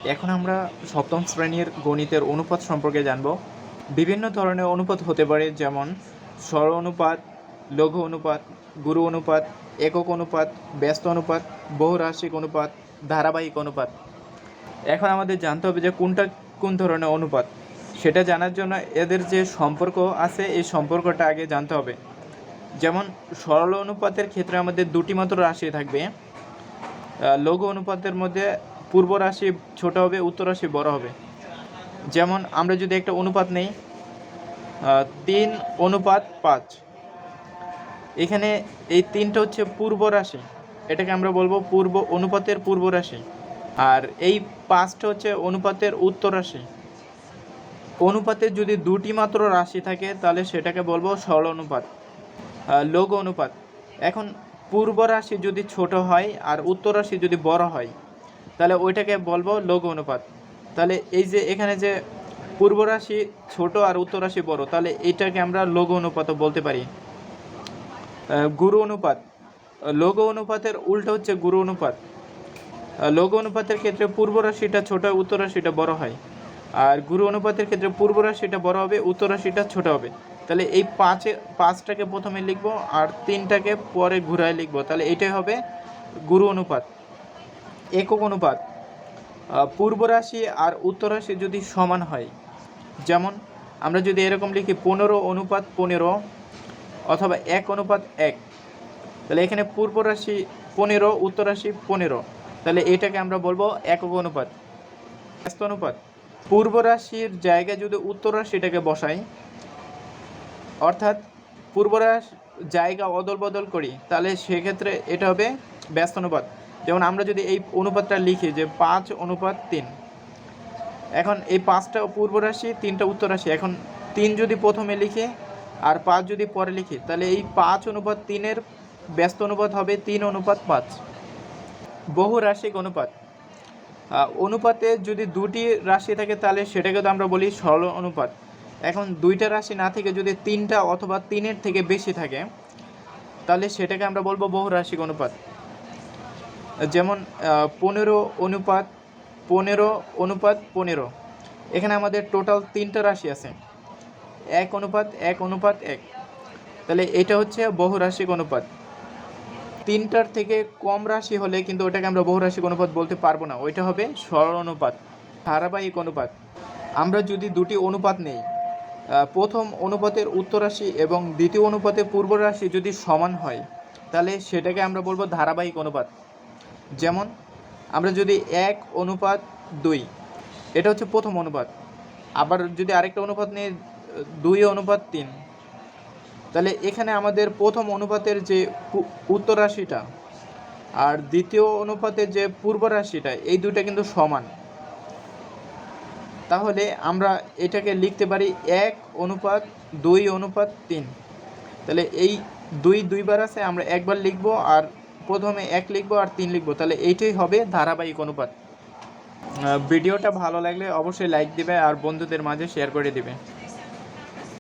এখন আমরা সপ্তম শ্রেণীর গণিতের অনুপাত সম্পর্কে জানব। বিভিন্ন ধরনের অনুপাত হতে পারে, যেমন সরল অনুপাত, লঘু অনুপাত, গুরু অনুপাত, একক অনুপাত, ব্যস্ত অনুপাত, বহুরাশিক অনুপাত, ধারাবাহিক অনুপাত। এখন আমাদের জানতে হবে যে কোনটা কোন ধরনের অনুপাত। সেটা জানার জন্য এদের যে সম্পর্ক আছে এই সম্পর্কটা আগে জানতে হবে। যেমন সরল অনুপাতের ক্ষেত্রে আমাদের দুটি মাত্র রাশি থাকবে। লঘু অনুপাতের মধ্যে পূর্ব রাশি ছোট হবে, উত্তর রাশি বড় হবে। যেমন আমরা যদি একটা অনুপাত নেই 3:5, এখানে এই 3টা হচ্ছে পূর্ব রাশি, এটাকে আমরা বলবো পূর্ব অনুপাতের পূর্ব রাশি। আর এই 5টা হচ্ছে অনুপাতের উত্তর রাশি। অনুপাতে যদি দুটি মাত্র রাশি থাকে তাহলে সেটাকে বলবো সরল অনুপাত। লঘু অনুপাত, এখন পূর্ব রাশি যদি ছোট হয় আর উত্তর রাশি যদি বড় হয় তাহলে ওইটাকে বলবো লঘু অনুপাত। তাহলে এই যে এখানে যে পূর্ব রাশি ছোট আর উত্তর রাশি বড়, তাহলে এইটাকে আমরা লঘু অনুপাতও বলতে পারি। গুরু অনুপাত, লঘু অনুপাতের উল্টো হচ্ছে গুরু অনুপাত। লঘু অনুপাতের ক্ষেত্রে পূর্ব রাশিটা ছোট, উত্তর রাশিটা বড় হয়। আর গুরু অনুপাতের ক্ষেত্রে পূর্ব রাশিটা বড় হবে, উত্তর রাশিটা ছোট হবে। তাহলে এই 5টাকে প্রথমে লিখবো আর 3টাকে পরে ঘুরায় লিখবো, তাহলে এটাই হবে গুরু অনুপাত। একক অনুপাত, পূর্ব রাশি আর উত্তর রাশি যদি সমান হয়, যেমন আমরা যদি এরকম লিখি 15:15 অথবা 1:1, তাহলে এখানে পূর্ব রাশি 15, উত্তর রাশি 15, তাহলে এটাকে আমরা বলবো একক অনুপাত। ব্যস্ত অনুপাত, পূর্ব রাশির জায়গায় যদি উত্তর রাশিটাকে বসাই, অর্থাৎ পূর্ব রাশি জায়গা অদল বদল করি, তাহলে সেক্ষেত্রে এটা হবে ব্যস্ত অনুপাত। যেমন আমরা যদি এই অনুপাতটা লিখি যে 5:3, এখন এই 5টা পূর্ব রাশি, 3টা উত্তর রাশি। এখন 3 যদি প্রথমে লিখি আর 5 যদি পরে লিখি, তাহলে এই 5:3 ব্যস্ত অনুপাত হবে 3:5। বহুরাশিক অনুপাত, অনুপাতে যদি দুটি রাশি থাকে তাহলে সেটাকে তো আমরা বলি সরল অনুপাত। এখন দুইটা রাশি না থেকে যদি 3টা অথবা 3-এর থেকে বেশি থাকে তাহলে সেটাকে আমরা বলবো বহুরাশিক অনুপাত। যেমন 15:15, এখানে আমাদের টোটাল 3টা রাশি আছে, 1:1:1, তাহলে এটা হচ্ছে বহুরাশিক অনুপাত। 3টার থেকে কম রাশি হলে কিন্তু ওটাকে আমরা বহুরাশিক অনুপাত বলতে পারবো না, ওইটা হবে সরল অনুপাত। ধারাবাহিক অনুপাত, আমরা যদি দুটি অনুপাত নেই, প্রথম অনুপাতের উত্তর রাশি এবং দ্বিতীয় অনুপাতের পূর্ব রাশি যদি সমান হয় তাহলে সেটাকে আমরা বলবো ধারাবাহিক অনুপাত। যেমন আমরা যদি 1:2, এটা হচ্ছে প্রথম অনুপাত, আবার যদি আরেকটা অনুপাত নিই 2:3, তাহলে এখানে আমাদের প্রথম অনুপাতের যে উত্তর রাশিটা আর দ্বিতীয় অনুপাতের যে পূর্ব রাশিটা, এই দুইটা কিন্তু সমান। তাহলে আমরা এটাকে লিখতে পারি 1:2:3। তাহলে এই 2 দুইবার আছে, আমরা একবার লিখব আর প্রথমে 1 লিখব আর 3 লিখব, তাহলে এইটাই হবে ধারাবাহিক অনুপাত। ভিডিওটা ভালো লাগলে অবশ্যই লাইক দিবে আর বন্ধুদের মাঝে শেয়ার করে দিবে।